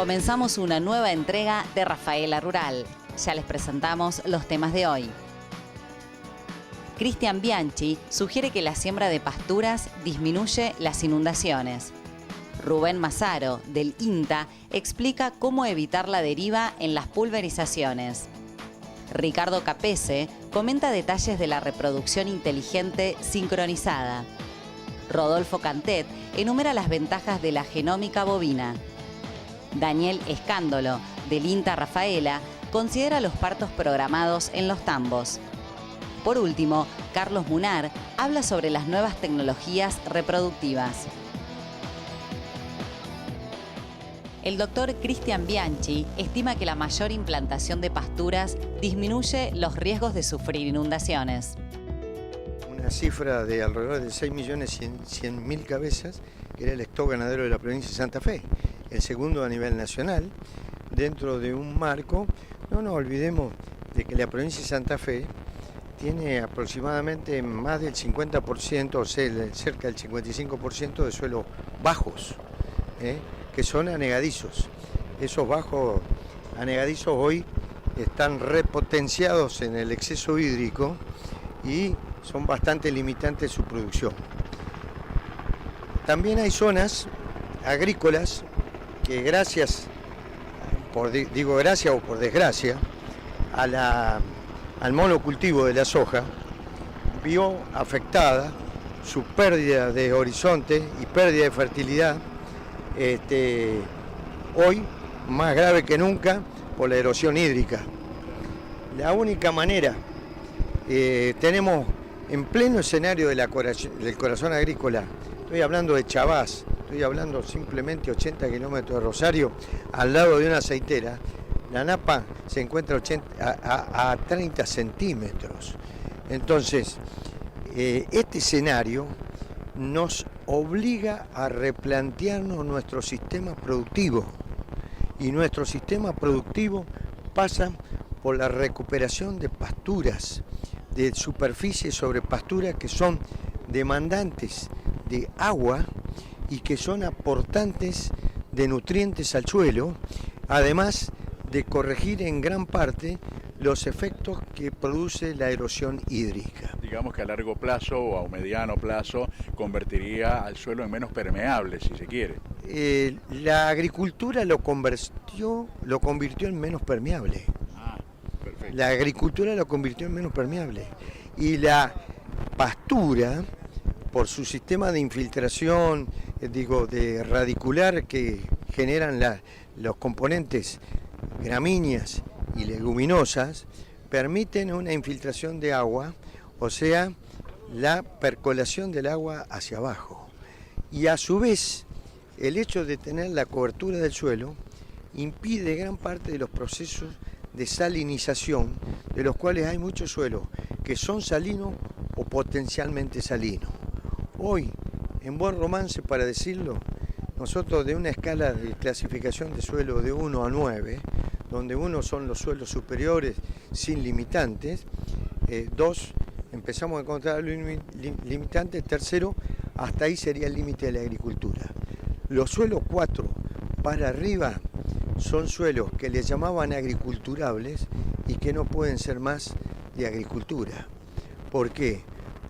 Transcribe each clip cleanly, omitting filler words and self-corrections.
Comenzamos una nueva entrega de Rafaela Rural. Ya les presentamos los temas de hoy. Cristian Bianchi sugiere que la siembra de pasturas disminuye las inundaciones. Rubén Massaro, del INTA, explica cómo evitar la deriva en las pulverizaciones. Ricardo Capese comenta detalles de la reproducción inteligente sincronizada. Rodolfo Cantet enumera las ventajas de la genómica bovina. Daniel Escándolo, del INTA Rafaela, considera los partos programados en los tambos. Por último, Carlos Munar habla sobre las nuevas tecnologías reproductivas. El doctor Cristian Bianchi estima que la mayor implantación de pasturas disminuye los riesgos de sufrir inundaciones. Una cifra de alrededor de 6.100.000 cabezas, que era el stock ganadero de la provincia de Santa Fe, el segundo a nivel nacional, dentro de un marco. No nos olvidemos de que la provincia de Santa Fe tiene aproximadamente más del 50%, o sea, cerca del 55% de suelos bajos, que son anegadizos. Esos bajos anegadizos hoy están repotenciados en el exceso hídrico y son bastante limitantes su producción. También hay zonas agrícolas que gracias o por desgracia, al monocultivo de la soja, vio afectada su pérdida de horizonte y pérdida de fertilidad, hoy más grave que nunca por la erosión hídrica. La única manera, tenemos en pleno escenario del corazón agrícola, estoy hablando de Chabás, estoy hablando simplemente 80 kilómetros de Rosario, al lado de una aceitera. La napa se encuentra a 30 centímetros. Entonces, este escenario nos obliga a replantearnos nuestro sistema productivo. Y nuestro sistema productivo pasa por la recuperación de pasturas, de superficies sobre pasturas que son demandantes de agua y que son aportantes de nutrientes al suelo, además de corregir en gran parte los efectos que produce la erosión hídrica. Digamos que a largo plazo o a un mediano plazo convertiría al suelo en menos permeable, si se quiere. La agricultura lo convirtió en menos permeable. Perfecto. La agricultura lo convirtió en menos permeable. Y la pastura, por su sistema de infiltración, de radicular que generan los componentes gramíneas y leguminosas, permiten una infiltración de agua, o sea, la percolación del agua hacia abajo. Y a su vez, el hecho de tener la cobertura del suelo impide gran parte de los procesos de salinización, de los cuales hay muchos suelos que son salinos o potencialmente salinos. Hoy, en buen romance para decirlo, nosotros de una escala de clasificación de suelo de 1 a 9, donde 1 son los suelos superiores sin limitantes, 2 empezamos a encontrar los limitantes, 3 hasta ahí sería el límite de la agricultura. Los suelos 4 para arriba son suelos que les llamaban agriculturables y que no pueden ser más de agricultura. ¿Por qué?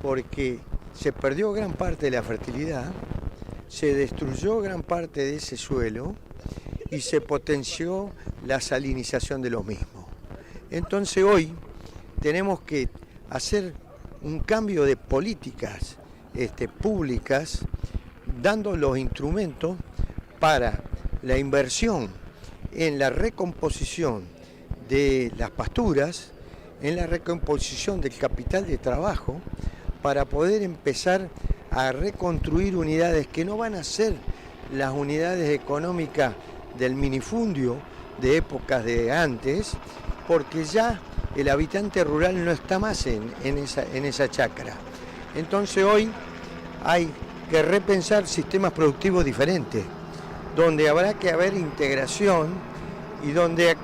Porque se perdió gran parte de la fertilidad, se destruyó gran parte de ese suelo y se potenció la salinización de los mismos. Entonces hoy tenemos que hacer un cambio de políticas públicas, dando los instrumentos para la inversión en la recomposición de las pasturas, en la recomposición del capital de trabajo, para poder empezar a reconstruir unidades que no van a ser las unidades económicas del minifundio de épocas de antes, porque ya el habitante rural no está más en esa chacra. Entonces hoy hay que repensar sistemas productivos diferentes, donde habrá que haber integración y donde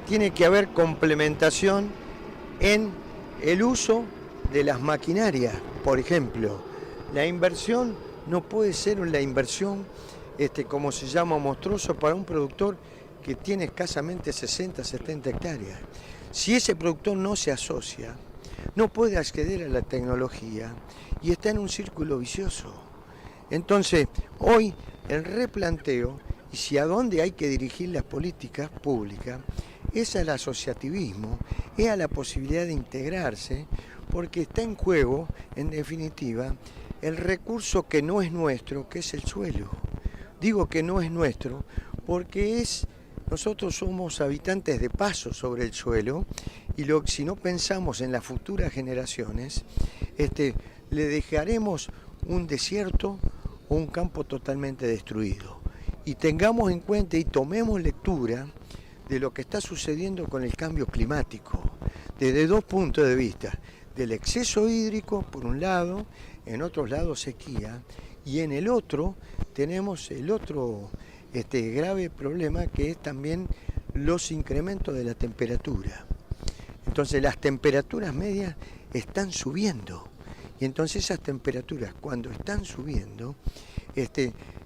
tiene que haber complementación en el uso de las maquinarias. Por ejemplo, la inversión no puede ser la inversión como se llama, monstruoso para un productor que tiene escasamente 60, 70 hectáreas. Si ese productor no se asocia, no puede acceder a la tecnología y está en un círculo vicioso. Entonces, hoy el replanteo, y si a dónde hay que dirigir las políticas públicas, es al asociativismo, es a la posibilidad de integrarse, porque está en juego, en definitiva, el recurso que no es nuestro, que es el suelo. Digo que no es nuestro porque nosotros somos habitantes de paso sobre el suelo y si no pensamos en las futuras generaciones, le dejaremos un desierto o un campo totalmente destruido. Y tengamos en cuenta y tomemos lectura de lo que está sucediendo con el cambio climático, desde dos puntos de vista, del exceso hídrico por un lado, en otros lados sequía, y en el otro tenemos el otro grave problema que es también los incrementos de la temperatura. Entonces las temperaturas medias están subiendo, y entonces esas temperaturas cuando están subiendo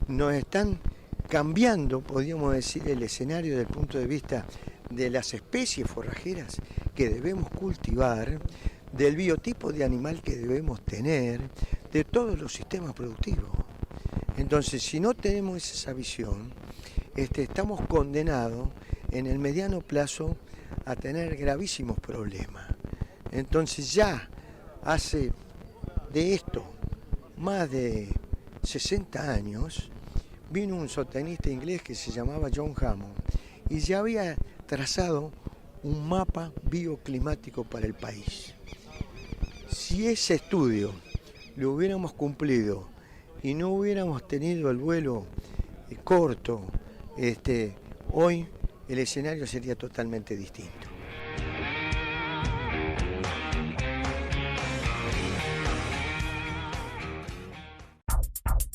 nos están cambiando, podríamos decir, el escenario desde el punto de vista de las especies forrajeras que debemos cultivar, del biotipo de animal que debemos tener, de todos los sistemas productivos. Entonces, si no tenemos esa visión, estamos condenados en el mediano plazo a tener gravísimos problemas. Entonces ya hace de esto más de 60 años, vino un sotenista inglés que se llamaba John Hammond y ya había trazado un mapa bioclimático para el país. Si ese estudio lo hubiéramos cumplido y no hubiéramos tenido el vuelo corto, hoy el escenario sería totalmente distinto.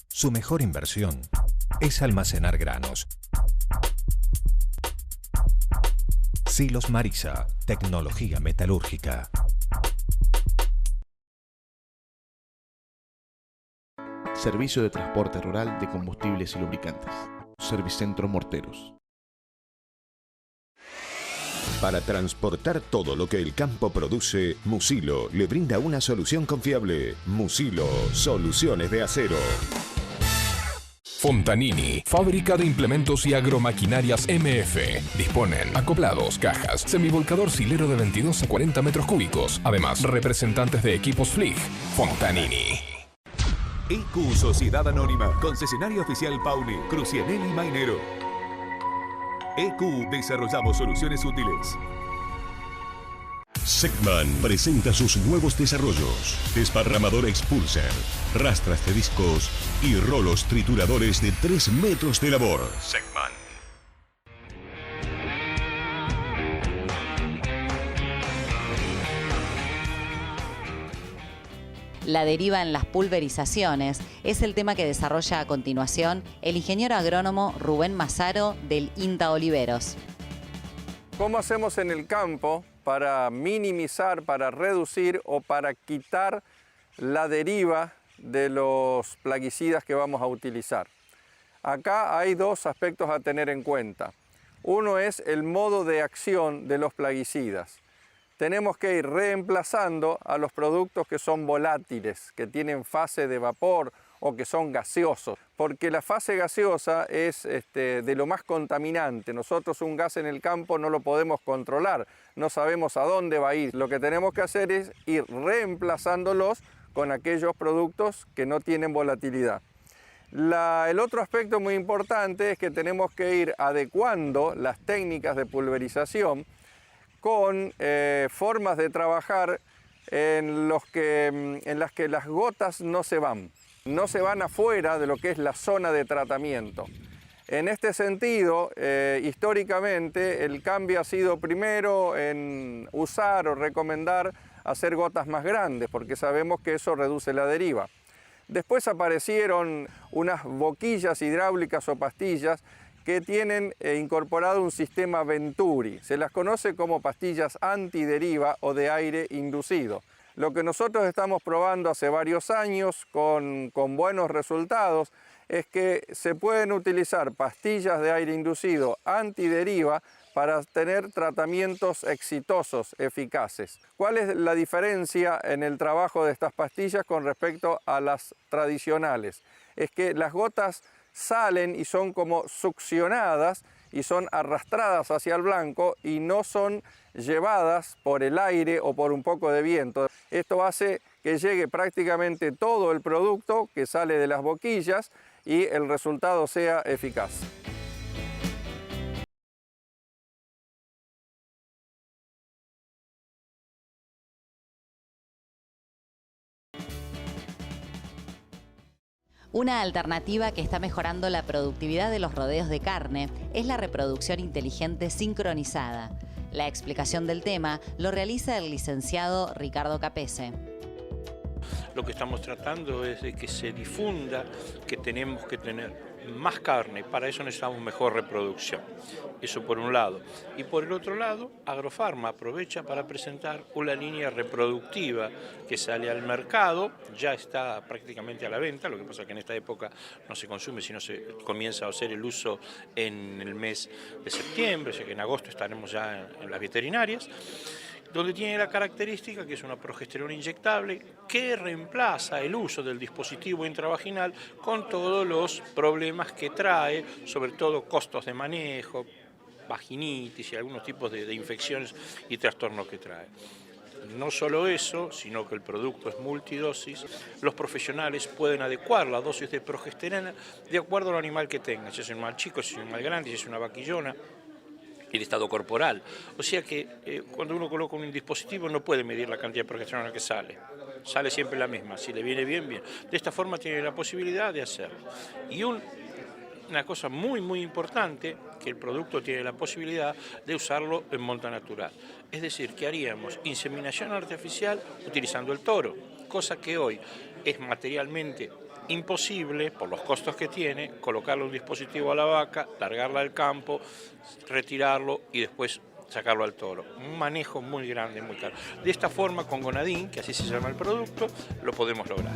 Su mejor inversión es almacenar granos. Silos Marisa, tecnología metalúrgica. Servicio de transporte rural de combustibles y lubricantes. Servicentro Morteros. Para transportar todo lo que el campo produce, Musilo le brinda una solución confiable. Musilo, soluciones de acero. Fontanini, fábrica de implementos y agromaquinarias MF. Disponen acoplados, cajas, semivolcador silero de 22 a 40 metros cúbicos. Además, representantes de equipos Flig. Fontanini. EQ Sociedad Anónima, concesionario oficial Pauli, Crucianelli Mainero. EQ, desarrollamos soluciones útiles. Segman presenta sus nuevos desarrollos: desparramador expulser, rastras de discos y rolos trituradores de 3 metros de labor. Segman. La deriva en las pulverizaciones es el tema que desarrolla a continuación el ingeniero agrónomo Rubén Mazaro del INTA Oliveros. ¿Cómo hacemos en el campo para minimizar, para reducir o para quitar la deriva de los plaguicidas que vamos a utilizar? Acá hay dos aspectos a tener en cuenta. Uno es el modo de acción de los plaguicidas. Tenemos que ir reemplazando a los productos que son volátiles, que tienen fase de vapor o que son gaseosos, porque la fase gaseosa es de lo más contaminante. Nosotros un gas en el campo no lo podemos controlar, no sabemos a dónde va a ir. Lo que tenemos que hacer es ir reemplazándolos con aquellos productos que no tienen volatilidad. El otro aspecto muy importante es que tenemos que ir adecuando las técnicas de pulverización con formas de trabajar en las que las gotas no se van afuera de lo que es la zona de tratamiento. En este sentido, históricamente, el cambio ha sido primero en usar o recomendar hacer gotas más grandes, porque sabemos que eso reduce la deriva. Después aparecieron unas boquillas hidráulicas o pastillas que tienen incorporado un sistema Venturi. Se las conoce como pastillas antideriva o de aire inducido. Lo que nosotros estamos probando hace varios años con buenos resultados es que se pueden utilizar pastillas de aire inducido antideriva para tener tratamientos exitosos, eficaces. ¿Cuál es la diferencia en el trabajo de estas pastillas con respecto a las tradicionales? Es que las gotas salen y son como succionadas y son arrastradas hacia el blanco y no son llevadas por el aire o por un poco de viento. Esto hace que llegue prácticamente todo el producto que sale de las boquillas y el resultado sea eficaz. Una alternativa que está mejorando la productividad de los rodeos de carne es la reproducción inteligente sincronizada. La explicación del tema lo realiza el licenciado Ricardo Capese. Lo que estamos tratando es de que se difunda que tenemos que tener más carne, para eso necesitamos mejor reproducción. Eso por un lado. Y por el otro lado, Agrofarma aprovecha para presentar una línea reproductiva que sale al mercado, ya está prácticamente a la venta, lo que pasa es que en esta época no se consume, sino se comienza a hacer el uso en el mes de septiembre, o sea que en agosto estaremos ya en las veterinarias, donde tiene la característica que es una progesterona inyectable que reemplaza el uso del dispositivo intravaginal con todos los problemas que trae, sobre todo costos de manejo, vaginitis y algunos tipos de infecciones y trastornos que trae. No solo eso, sino que el producto es multidosis, los profesionales pueden adecuar la dosis de progesterona de acuerdo al animal que tenga, si es un animal chico, si es un animal grande, si es una vaquillona, el estado corporal. O sea que cuando uno coloca un dispositivo no puede medir la cantidad de progesterona que sale. Sale siempre la misma. Si le viene bien, bien. De esta forma tiene la posibilidad de hacerlo. Y una cosa muy, muy importante, que el producto tiene la posibilidad de usarlo en monta natural. Es decir, que haríamos inseminación artificial utilizando el toro, cosa que hoy es materialmente imposible, por los costos que tiene, colocarle un dispositivo a la vaca, largarla al campo, retirarlo y después sacarlo al toro. Un manejo muy grande, muy caro. De esta forma, con Gonadin, que así se llama el producto, lo podemos lograr.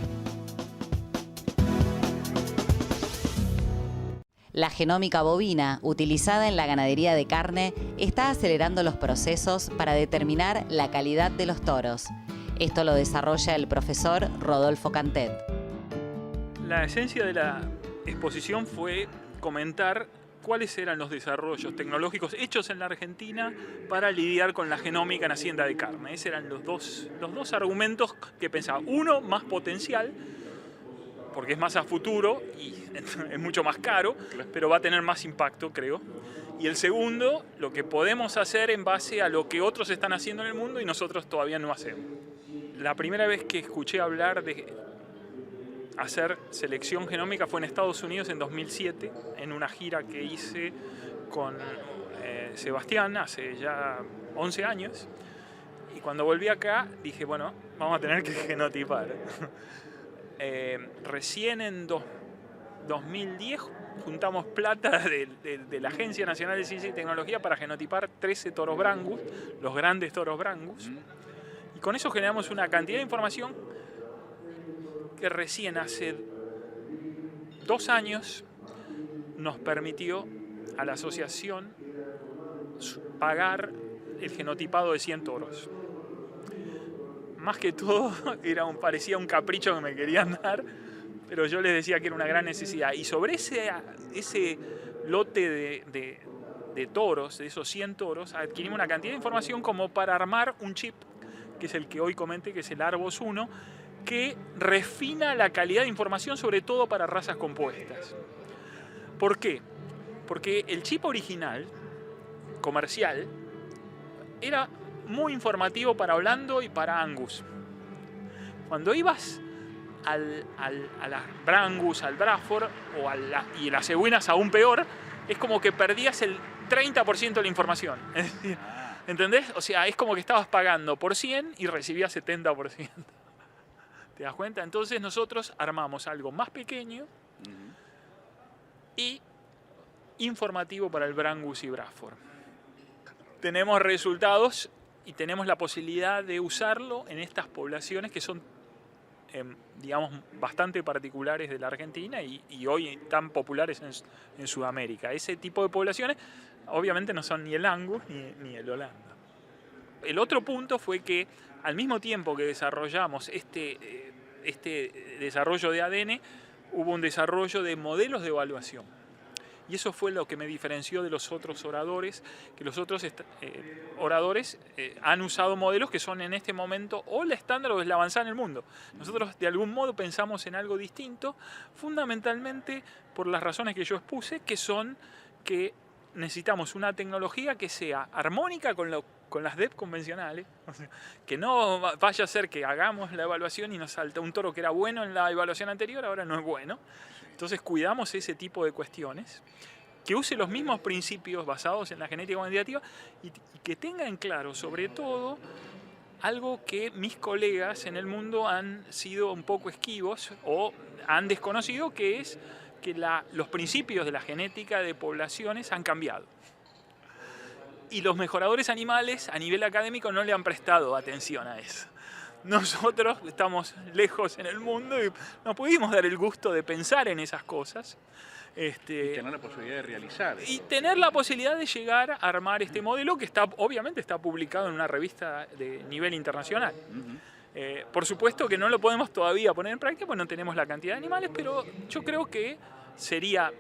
La genómica bovina, utilizada en la ganadería de carne, está acelerando los procesos para determinar la calidad de los toros. Esto lo desarrolla el profesor Rodolfo Cantet. La esencia de la exposición fue comentar cuáles eran los desarrollos tecnológicos hechos en la Argentina para lidiar con la genómica en hacienda de carne. Esos eran los dos argumentos que pensaba. Uno, más potencial, porque es más a futuro y es mucho más caro, pero va a tener más impacto, creo. Y el segundo, lo que podemos hacer en base a lo que otros están haciendo en el mundo y nosotros todavía no hacemos. La primera vez que escuché hablar de hacer selección genómica fue en Estados Unidos en 2007, en una gira que hice con Sebastián hace ya 11 años. Y cuando volví acá dije, bueno, vamos a tener que genotipar. Recién en 2010 juntamos plata de la Agencia Nacional de Ciencia y Tecnología para genotipar 13 toros brangus, los grandes toros brangus. Y con eso generamos una cantidad de información que recién hace 2 años nos permitió a la asociación pagar el genotipado de 100 toros. Más que todo parecía un capricho que me querían dar, pero yo les decía que era una gran necesidad. Y sobre ese lote de toros, de esos 100 toros, adquirimos una cantidad de información como para armar un chip, que es el que hoy comenté, que es el Arbos 1, que refina la calidad de información, sobre todo para razas compuestas. ¿Por qué? Porque el chip original, comercial, era muy informativo para Orlando y para Angus. Cuando ibas a las Brangus, al Bradford y las cebuinas aún peor, es como que perdías el 30% de la información. Es decir, ¿entendés? O sea, es como que estabas pagando por 100 y recibías 70%. ¿Te das cuenta? Entonces nosotros armamos algo más pequeño y informativo para el Brangus y Bradford. Tenemos resultados y tenemos la posibilidad de usarlo en estas poblaciones que son digamos, bastante particulares de la Argentina y hoy tan populares en Sudamérica. Ese tipo de poblaciones obviamente no son ni el Angus ni el Holanda. El otro punto fue que al mismo tiempo que desarrollamos este desarrollo de ADN, hubo un desarrollo de modelos de evaluación. Y eso fue lo que me diferenció de los otros oradores, que los otros oradores han usado modelos que son en este momento o la estándar o es la avanzada en el mundo. Nosotros de algún modo pensamos en algo distinto, fundamentalmente por las razones que yo expuse, que son que necesitamos una tecnología que sea armónica con las DEP convencionales, o sea, que no vaya a ser que hagamos la evaluación y nos salta un toro que era bueno en la evaluación anterior, ahora no es bueno. Entonces cuidamos ese tipo de cuestiones, que use los mismos principios basados en la genética cuantitativa y que tenga en claro, sobre todo, algo que mis colegas en el mundo han sido un poco esquivos o han desconocido, que es que los principios de la genética de poblaciones han cambiado. Y los mejoradores animales a nivel académico no le han prestado atención a eso. Nosotros estamos lejos en el mundo y no pudimos dar el gusto de pensar en esas cosas. Y tener la posibilidad de realizar. Y tener la posibilidad de llegar a armar este modelo que obviamente está publicado en una revista de nivel internacional. Por supuesto que no lo podemos todavía poner en práctica porque no tenemos la cantidad de animales, pero yo creo que sería...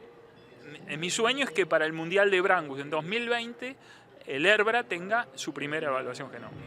Mi sueño es que para el Mundial de Brangus en 2020 el Herbra tenga su primera evaluación genómica.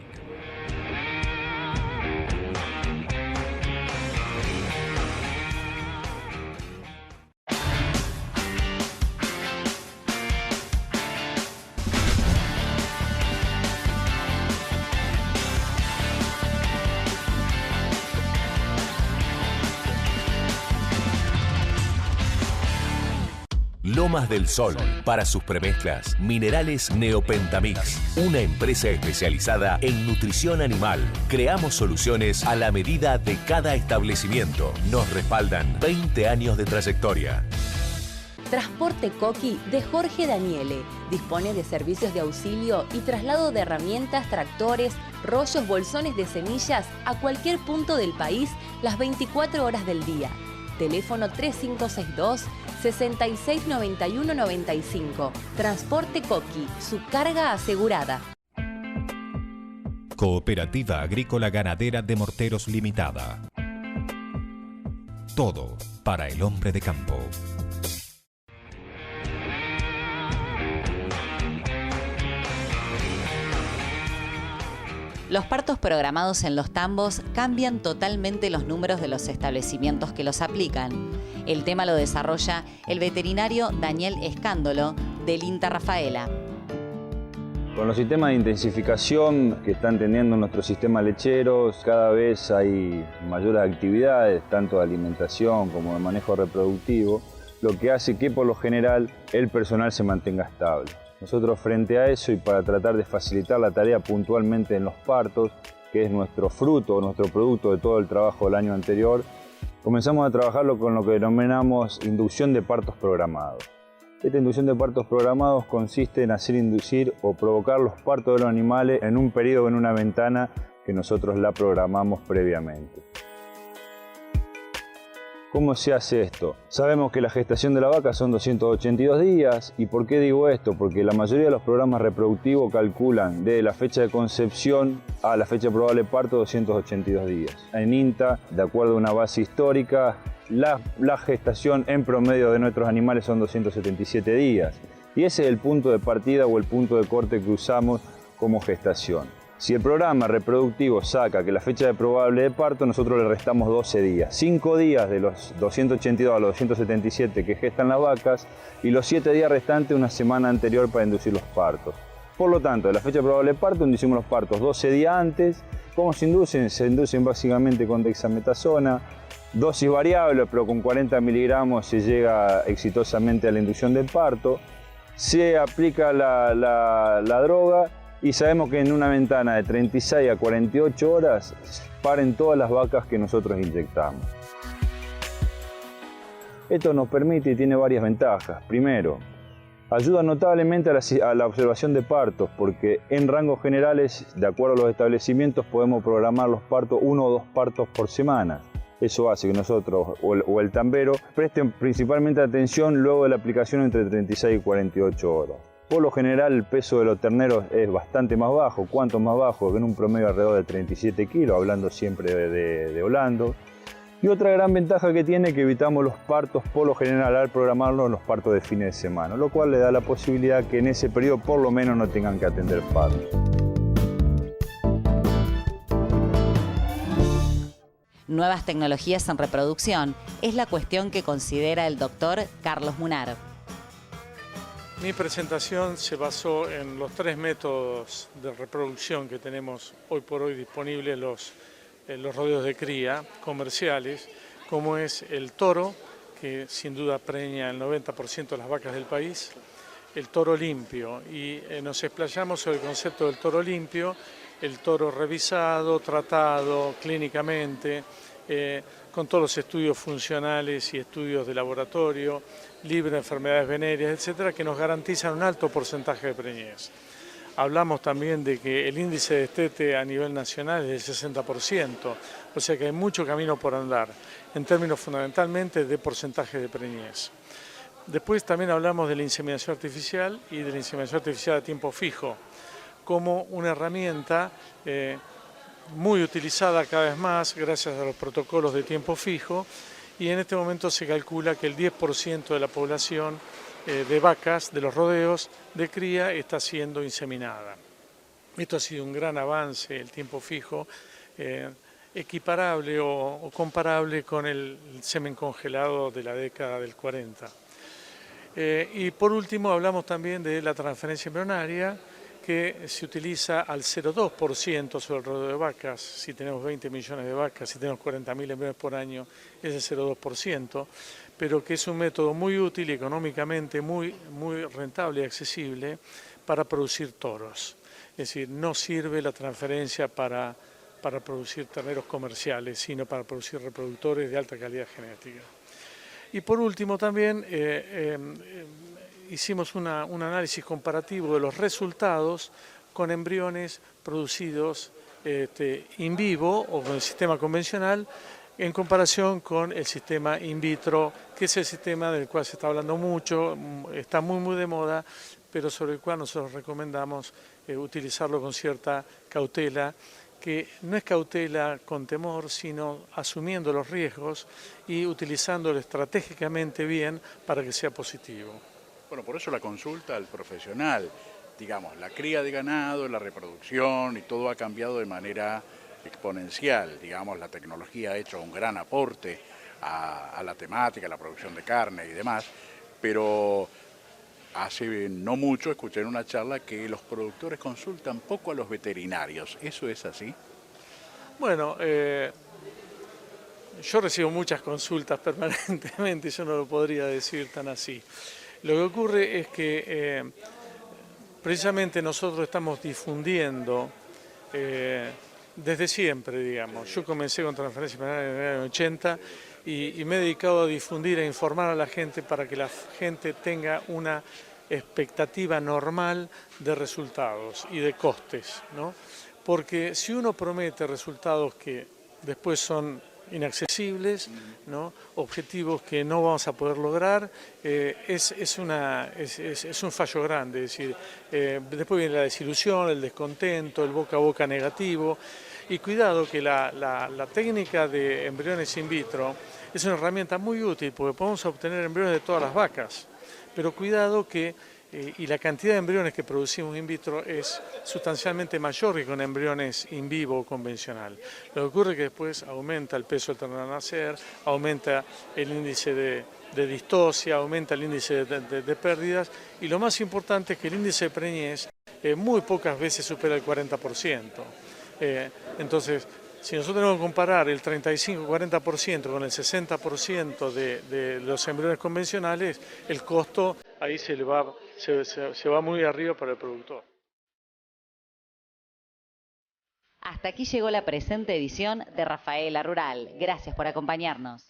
Lomas del Sol, para sus premezclas, Minerales Neopentamix, una empresa especializada en nutrición animal. Creamos soluciones a la medida de cada establecimiento. Nos respaldan 20 años de trayectoria. Transporte Coqui de Jorge Daniele. Dispone de servicios de auxilio y traslado de herramientas, tractores, rollos, bolsones de semillas a cualquier punto del país las 24 horas del día. Teléfono 3562-669195. Transporte Coqui, su carga asegurada. Cooperativa Agrícola Ganadera de Morteros Limitada. Todo para el hombre de campo. Los partos programados en los tambos cambian totalmente los números de los establecimientos que los aplican. El tema lo desarrolla el veterinario Daniel Escándolo del INTA Rafaela. Con los sistemas de intensificación que están teniendo nuestros sistemas lecheros, cada vez hay mayores actividades, tanto de alimentación como de manejo reproductivo, lo que hace que por lo general el personal se mantenga estable. Nosotros frente a eso y para tratar de facilitar la tarea puntualmente en los partos, que es nuestro fruto, nuestro producto de todo el trabajo del año anterior, comenzamos a trabajarlo con lo que denominamos inducción de partos programados. Esta inducción de partos programados consiste en hacer inducir o provocar los partos de los animales en un periodo, en una ventana que nosotros la programamos previamente. ¿Cómo se hace esto? Sabemos que la gestación de la vaca son 282 días. ¿Y por qué digo esto? Porque la mayoría de los programas reproductivos calculan desde la fecha de concepción a la fecha de probable parto 282 días. En INTA, de acuerdo a una base histórica, la gestación en promedio de nuestros animales son 277 días. Y ese es el punto de partida o el punto de corte que usamos como gestación. Si el programa reproductivo saca que la fecha de probable de parto, nosotros le restamos 12 días. 5 días de los 282 a los 277 que gestan las vacas y los 7 días restantes una semana anterior para inducir los partos. Por lo tanto, de la fecha de probable de parto inducimos los partos 12 días antes. ¿Cómo se inducen? Se inducen básicamente con dexametasona, dosis variable, pero con 40 miligramos se llega exitosamente a la inducción del parto. Se aplica la droga. Y sabemos que en una ventana de 36 a 48 horas paren todas las vacas que nosotros inyectamos. Esto nos permite y tiene varias ventajas. Primero, ayuda notablemente a la observación de partos, porque en rangos generales, de acuerdo a los establecimientos, podemos programar los partos 1 o 2 partos por semana. Eso hace que nosotros o el tambero presten principalmente atención luego de la aplicación entre 36 y 48 horas. Por lo general el peso de los terneros es bastante más bajo. ¿Cuánto más bajo? En un promedio alrededor de 37 kilos, hablando siempre de Holando. Y otra gran ventaja que tiene es que evitamos los partos por lo general al programarlos los partos de fines de semana, lo cual le da la posibilidad que en ese periodo por lo menos no tengan que atender partos. Nuevas tecnologías en reproducción es la cuestión que considera el doctor Carlos Munar. Mi presentación se basó en los 3 métodos de reproducción que tenemos hoy por hoy disponibles los rodeos de cría comerciales, como es el toro, que sin duda preña el 90% de las vacas del país, el toro limpio, y nos explayamos sobre el concepto del toro limpio, el toro revisado, tratado clínicamente, con todos los estudios funcionales y estudios de laboratorio, libre de enfermedades venéreas, etcétera, que nos garantizan un alto porcentaje de preñez. Hablamos también de que el índice de destete a nivel nacional es del 60%, o sea que hay mucho camino por andar, en términos fundamentalmente de porcentaje de preñez. Después también hablamos de la inseminación artificial y de la inseminación artificial a tiempo fijo, como una herramienta muy utilizada cada vez más gracias a los protocolos de tiempo fijo, y en este momento se calcula que el 10% de la población de vacas de los rodeos de cría está siendo inseminada. Esto ha sido un gran avance, el tiempo fijo, equiparable o comparable con el semen congelado de la década del 40. Y por último hablamos también de la transferencia embrionaria, que se utiliza al 0,2% sobre el rodeo de vacas. Si tenemos 20 millones de vacas, si tenemos 40.000 embriones por año, es el 0,2%, pero que es un método muy útil y económicamente muy rentable y accesible para producir toros. Es decir, no sirve la transferencia para producir terneros comerciales, sino para producir reproductores de alta calidad genética. Y por último también hicimos un análisis comparativo de los resultados con embriones producidos in vivo o con el sistema convencional en comparación con el sistema in vitro, que es el sistema del cual se está hablando mucho, está muy de moda, pero sobre el cual nosotros recomendamos utilizarlo con cierta cautela, que no es cautela con temor, sino asumiendo los riesgos y utilizándolo estratégicamente bien para que sea positivo. Bueno, por eso la consulta al profesional, digamos, la cría de ganado, la reproducción y todo ha cambiado de manera exponencial, digamos, la tecnología ha hecho un gran aporte a la temática, a la producción de carne y demás, pero hace no mucho escuché en una charla que los productores consultan poco a los veterinarios. ¿Eso es así? Bueno, yo recibo muchas consultas permanentemente, yo no lo podría decir tan así. Lo que ocurre es que precisamente nosotros estamos difundiendo desde siempre, digamos. Yo comencé con transferencia embrionaria en el año 80 y me he dedicado a difundir e informar a la gente para que la gente tenga una expectativa normal de resultados y de costes, ¿no? Porque si uno promete resultados que después son inaccesibles, ¿no? Objetivos que no vamos a poder lograr, es un fallo grande. Es decir, después viene la desilusión, el descontento, el boca a boca negativo. Y cuidado que la técnica de embriones in vitro es una herramienta muy útil porque podemos obtener embriones de todas las vacas, pero cuidado que y la cantidad de embriones que producimos in vitro es sustancialmente mayor que con embriones in vivo o convencional. Lo que ocurre es que después aumenta el peso del ternero al nacer, aumenta el índice de distosia, aumenta el índice de pérdidas, y lo más importante es que el índice de preñez muy pocas veces supera el 40%. Entonces, si nosotros tenemos que comparar el 35-40% con el 60% de los embriones convencionales, el costo ahí se va muy arriba para el productor. Hasta aquí llegó la presente edición de Rafaela Rural. Gracias por acompañarnos.